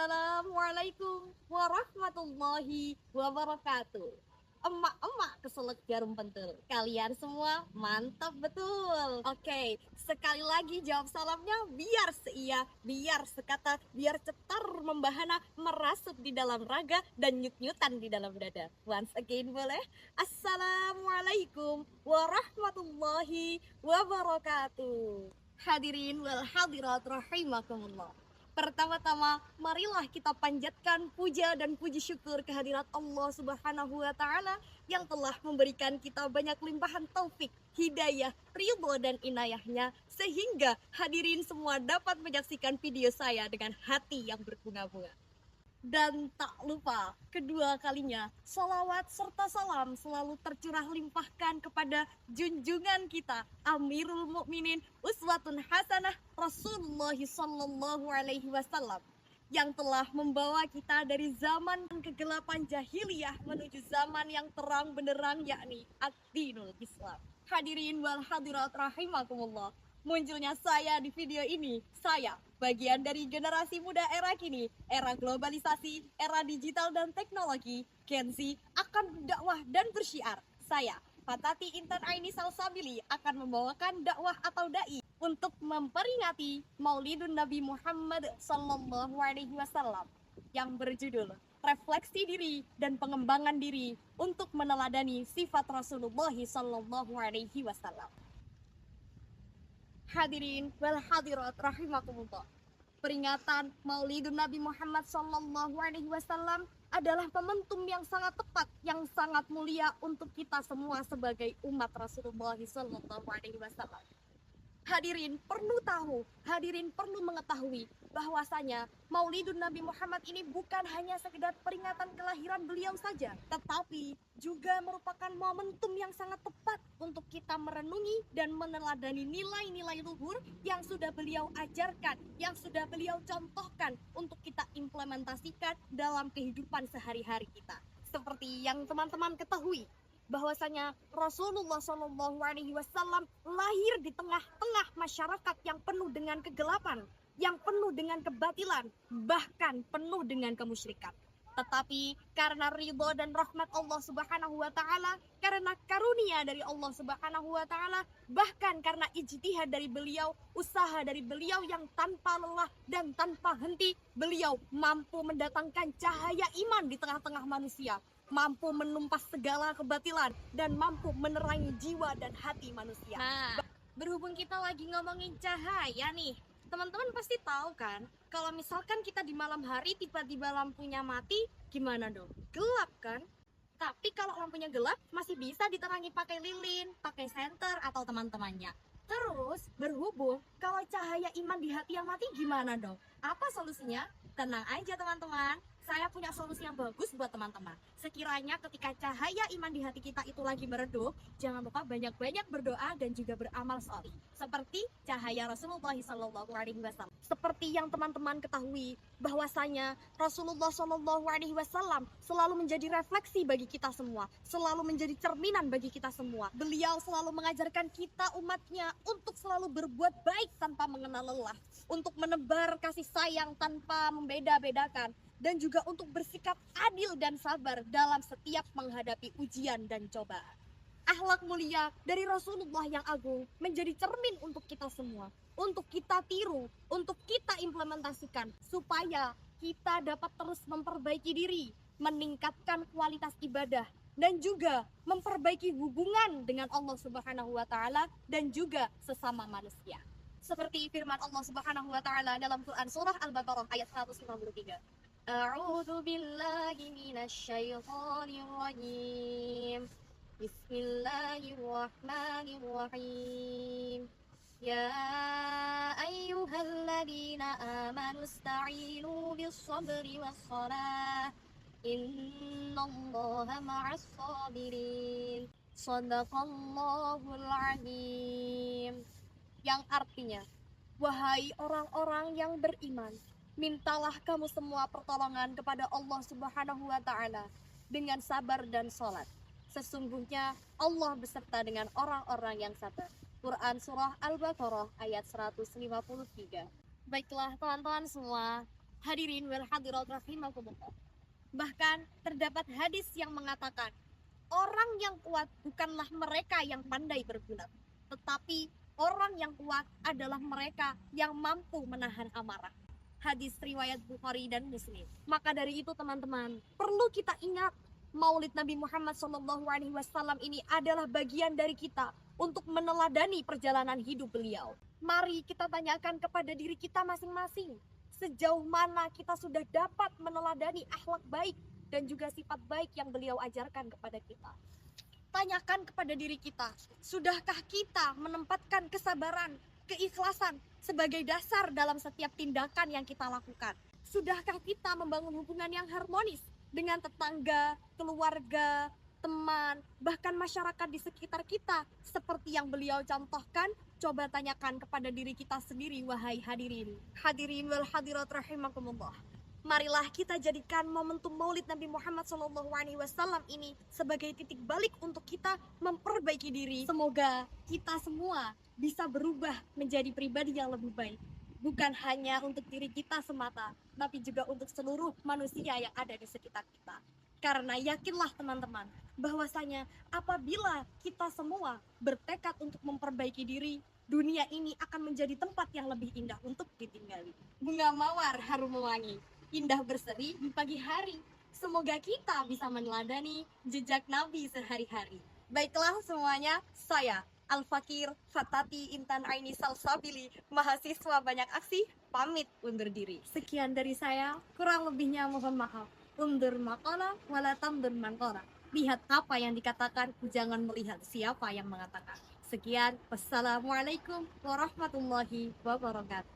Assalamualaikum warahmatullahi wabarakatuh. Emak-emak keselak jarum pentul. Kalian semua mantap betul. Oke, sekali lagi jawab salamnya biar seia, biar sekata, biar cetar membahana, merasuk di dalam raga dan nyut-nyutan di dalam dada. Once again boleh? Assalamualaikum warahmatullahi wabarakatuh. Hadirin wal hadirat rahimakumullah. Pertama-tama, marilah kita panjatkan puja dan puji syukur kehadirat Allah Subhanahu wa Ta'ala yang telah memberikan kita banyak limpahan taufik, hidayah, ridho dan inayahnya, sehingga hadirin semua dapat menyaksikan video saya dengan hati yang berbunga-bunga. Dan tak lupa, kedua kalinya, salawat serta salam selalu tercurah limpahkan kepada junjungan kita, Amirul Mukminin Uswatun Hasanah Rasulullah Sallallahu Alaihi Wasallam, yang telah membawa kita dari zaman kegelapan jahiliyah menuju zaman yang terang benderang, yakni ad-dinul Islam. Hadirin wal hadirat rahimakumullah. Munculnya saya di video ini, saya bagian dari generasi muda era kini, era globalisasi, era digital dan teknologi, Gen Z akan berdakwah dan bersyiar. Saya, Fatati Intan Aini Salsabili, akan membawakan dakwah atau dai untuk memperingati Maulidun Nabi Muhammad Sallallahu Alaihi Wasallam yang berjudul Refleksi Diri dan Pengembangan Diri untuk meneladani sifat Rasulullah Sallallahu Alaihi Wasallam. Hadirin wal hadirat rahimakumullah. Peringatan Maulidun Nabi Muhammad Sallallahu Alaihi Wasallam adalah momentum yang sangat tepat, yang sangat mulia untuk kita semua sebagai umat Rasulullah Sallallahu Alaihi Wasallam. Hadirin perlu tahu, hadirin perlu mengetahui bahwasanya Maulidun Nabi Muhammad ini bukan hanya sekedar peringatan kelahiran beliau saja, tetapi juga merupakan momentum yang sangat tepat untuk kita merenungi dan meneladani nilai-nilai luhur yang sudah beliau ajarkan, yang sudah beliau contohkan untuk kita implementasikan dalam kehidupan sehari-hari kita. Seperti yang teman-teman ketahui, bahwasanya Rasulullah Shallallahu Alaihi Wasallam lahir di tengah-tengah masyarakat yang penuh dengan kegelapan, yang penuh dengan kebatilan, bahkan penuh dengan kemusyrikan. Tetapi karena ridho dan rahmat Allah Subhanahu wa Ta'ala, karena karunia dari Allah Subhanahu wa Ta'ala, bahkan karena ijtihad dari beliau, usaha dari beliau yang tanpa lelah dan tanpa henti, beliau mampu mendatangkan cahaya iman di tengah-tengah manusia, mampu menumpas segala kebatilan, dan mampu menerangi jiwa dan hati manusia. Nah, berhubung kita lagi ngomongin cahaya nih, teman-teman pasti tahu kan, kalau misalkan kita di malam hari tiba-tiba lampunya mati, gimana dong? Gelap kan? Tapi kalau lampunya gelap, masih bisa diterangi pakai lilin, pakai senter, atau teman-temannya. Terus, berhubung kalau cahaya iman di hati yang mati, gimana dong? Apa solusinya? Tenang aja teman-teman, saya punya solusi yang bagus buat teman-teman. Sekiranya ketika cahaya iman di hati kita itu lagi meredup, jangan lupa banyak-banyak berdoa dan juga beramal sholih. Seperti cahaya Rasulullah Sallallahu Alaihi Wasallam. Seperti yang teman-teman ketahui, bahwasanya Rasulullah Sallallahu Alaihi Wasallam selalu menjadi refleksi bagi kita semua, selalu menjadi cerminan bagi kita semua. Beliau selalu mengajarkan kita umatnya untuk selalu berbuat baik tanpa mengenal lelah, untuk menebar kasih sayang tanpa membeda-bedakan, dan juga untuk bersikap adil dan sabar dalam setiap menghadapi ujian dan cobaan. Akhlak mulia dari Rasulullah yang agung menjadi cermin untuk kita semua, untuk kita tiru, untuk kita implementasikan, supaya kita dapat terus memperbaiki diri, meningkatkan kualitas ibadah, dan juga memperbaiki hubungan dengan Allah Subhanahu wa Ta'ala dan juga sesama manusia. Seperti firman Allah Subhanahu wa Ta'ala dalam Quran surah Al-Baqarah ayat 153. A'udzu billahi minasyaitonir rajim. Bismillahirrahmanirrahim. Ya ayyuhalladzina amanu ista'inu bis-sabri was-shalah. Innallaha ma'as sabirin. Shadaqallahul azim. Yang artinya, wahai orang-orang yang beriman, mintalah kamu semua pertolongan kepada Allah Subhanahu wa Ta'ala dengan sabar dan sholat. Sesungguhnya Allah beserta dengan orang-orang yang sabar. Quran Surah Al-Baqarah ayat 153. Baiklah teman-teman semua, Hadirin wal hadirat rahimakumullah. Bahkan terdapat hadis yang mengatakan, orang yang kuat bukanlah mereka yang pandai bergulat, tetapi orang yang kuat adalah mereka yang mampu menahan amarah. Hadis riwayat Bukhari dan Muslim. Maka dari itu teman-teman, perlu kita ingat Maulid Nabi Muhammad SAW ini adalah bagian dari kita untuk meneladani perjalanan hidup beliau. Mari kita tanyakan kepada diri kita masing-masing, sejauh mana kita sudah dapat meneladani akhlak baik dan juga sifat baik yang beliau ajarkan kepada kita. Tanyakan kepada diri kita, sudahkah kita menempatkan kesabaran, keikhlasan sebagai dasar dalam setiap tindakan yang kita lakukan? Sudahkah kita membangun hubungan yang harmonis dengan tetangga, keluarga, teman, bahkan masyarakat di sekitar kita seperti yang beliau contohkan? Coba tanyakan kepada diri kita sendiri, wahai hadirin. Hadirin wal hadirat rahimakumullah. Marilah kita jadikan momentum Maulid Nabi Muhammad SAW ini sebagai titik balik untuk kita memperbaiki diri. Semoga kita semua bisa berubah menjadi pribadi yang lebih baik. Bukan hanya untuk diri kita semata, tapi juga untuk seluruh manusia yang ada di sekitar kita. Karena yakinlah teman-teman, bahwasanya apabila kita semua bertekad untuk memperbaiki diri, dunia ini akan menjadi tempat yang lebih indah untuk ditinggali. Bunga mawar harum mewangi, indah berseri di pagi hari. Semoga kita bisa meneladani jejak Nabi sehari-hari. Baiklah semuanya, saya Al-Fakir Fatati Intan Aini Salsabili, mahasiswa banyak aksi, pamit undur diri. Sekian dari saya, kurang lebihnya mohon maaf. Undur maqala wala tamdur manqara. Lihat apa yang dikatakan, jangan melihat siapa yang mengatakan. Sekian, wassalamualaikum warahmatullahi wabarakatuh.